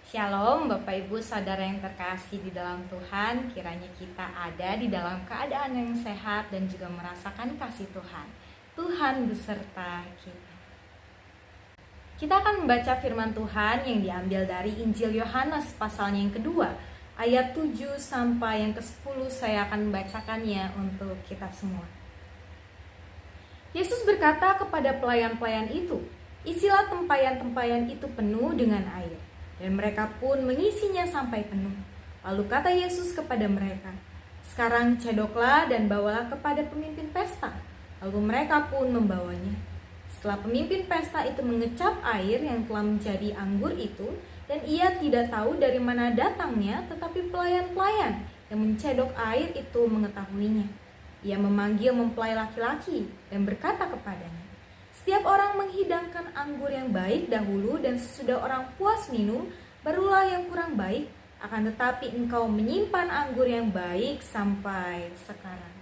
Shalom Bapak Ibu Saudara yang terkasih di dalam Tuhan. Kiranya kita ada di dalam keadaan yang sehat dan juga merasakan kasih Tuhan. Tuhan beserta kita. Kita akan membaca firman Tuhan yang diambil dari Injil Yohanes pasalnya yang kedua, ayat 7 sampai yang ke-10. Saya akan membacakannya untuk kita semua. Yesus berkata kepada pelayan-pelayan itu, "Isilah tempayan-tempayan itu penuh dengan air." Dan mereka pun mengisinya sampai penuh. Lalu kata Yesus kepada mereka, "Sekarang cedoklah dan bawalah kepada pemimpin pesta." Lalu mereka pun membawanya. Setelah pemimpin pesta itu mengecap air yang telah menjadi anggur itu, dan ia tidak tahu dari mana datangnya, tetapi pelayan-pelayan yang mencedok air itu mengetahuinya. Ia memanggil mempelai laki-laki dan berkata kepadanya, "Setiap orang menghidangkan anggur yang baik dahulu, dan sesudah orang puas minum, barulah yang kurang baik. Akan tetapi engkau menyimpan anggur yang baik sampai sekarang."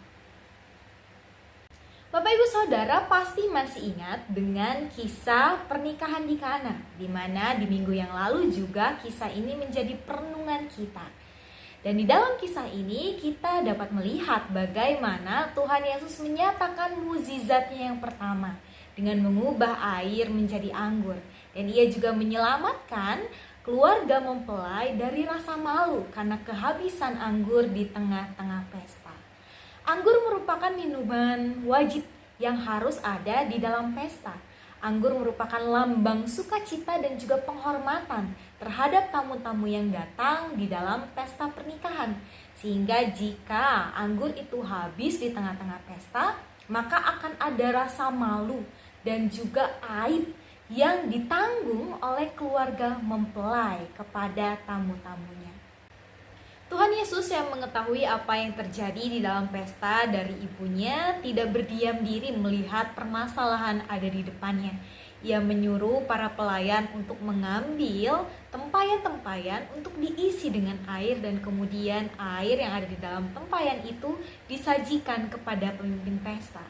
Bapak Ibu Saudara pasti masih ingat dengan kisah pernikahan di Kana, di mana di minggu yang lalu juga kisah ini menjadi perenungan kita. Dan di dalam kisah ini kita dapat melihat bagaimana Tuhan Yesus menyatakan mukjizatnya yang pertama dengan mengubah air menjadi anggur. Dan ia juga menyelamatkan keluarga mempelai dari rasa malu karena kehabisan anggur di tengah-tengah pesta. Anggur merupakan minuman wajib yang harus ada di dalam pesta. Anggur merupakan lambang sukacita dan juga penghormatan terhadap tamu-tamu yang datang di dalam pesta pernikahan. Sehingga jika anggur itu habis di tengah-tengah pesta, maka akan ada rasa malu dan juga aib yang ditanggung oleh keluarga mempelai kepada tamu-tamunya. Tuhan Yesus yang mengetahui apa yang terjadi di dalam pesta dari ibunya tidak berdiam diri melihat permasalahan ada di depannya. Ia menyuruh para pelayan untuk mengambil tempayan-tempayan untuk diisi dengan air, dan kemudian air yang ada di dalam tempayan itu disajikan kepada pemimpin pesta.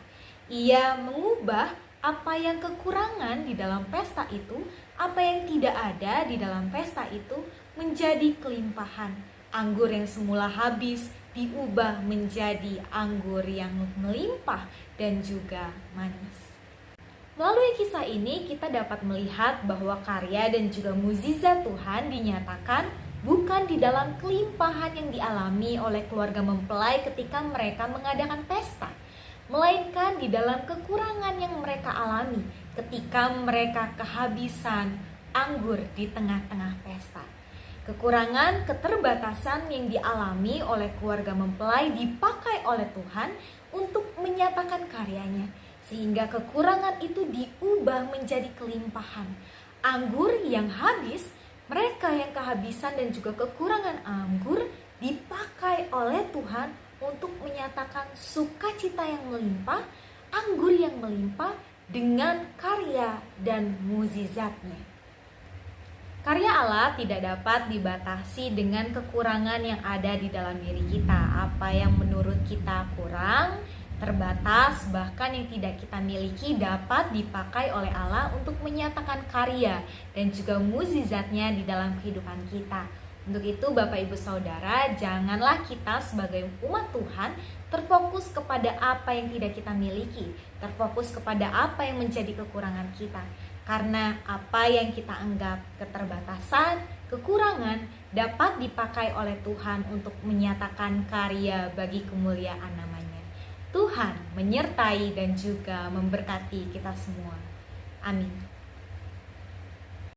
Ia mengubah apa yang kekurangan di dalam pesta itu, apa yang tidak ada di dalam pesta itu menjadi kelimpahan. Anggur yang semula habis diubah menjadi anggur yang melimpah dan juga manis. Melalui kisah ini kita dapat melihat bahwa karya dan juga mukjizat Tuhan dinyatakan bukan di dalam kelimpahan yang dialami oleh keluarga mempelai ketika mereka mengadakan pesta, melainkan di dalam kekurangan yang mereka alami ketika mereka kehabisan anggur di tengah-tengah pesta. Kekurangan, keterbatasan yang dialami oleh keluarga mempelai dipakai oleh Tuhan untuk menyatakan karyanya, sehingga kekurangan itu diubah menjadi kelimpahan. Anggur yang habis, mereka yang kehabisan dan juga kekurangan anggur dipakai oleh Tuhan untuk menyatakan sukacita yang melimpah, anggur yang melimpah dengan karya dan mukjizatnya. Karya Allah tidak dapat dibatasi dengan kekurangan yang ada di dalam diri kita. Apa yang menurut kita kurang, terbatas, bahkan yang tidak kita miliki dapat dipakai oleh Allah untuk menyatakan karya dan juga mukjizatnya di dalam kehidupan kita. Untuk itu Bapak Ibu Saudara, janganlah kita sebagai umat Tuhan terfokus kepada apa yang tidak kita miliki, terfokus kepada apa yang menjadi kekurangan kita. Karena apa yang kita anggap keterbatasan, kekurangan dapat dipakai oleh Tuhan untuk menyatakan karya bagi kemuliaan namanya. Tuhan menyertai dan juga memberkati kita semua. Amin.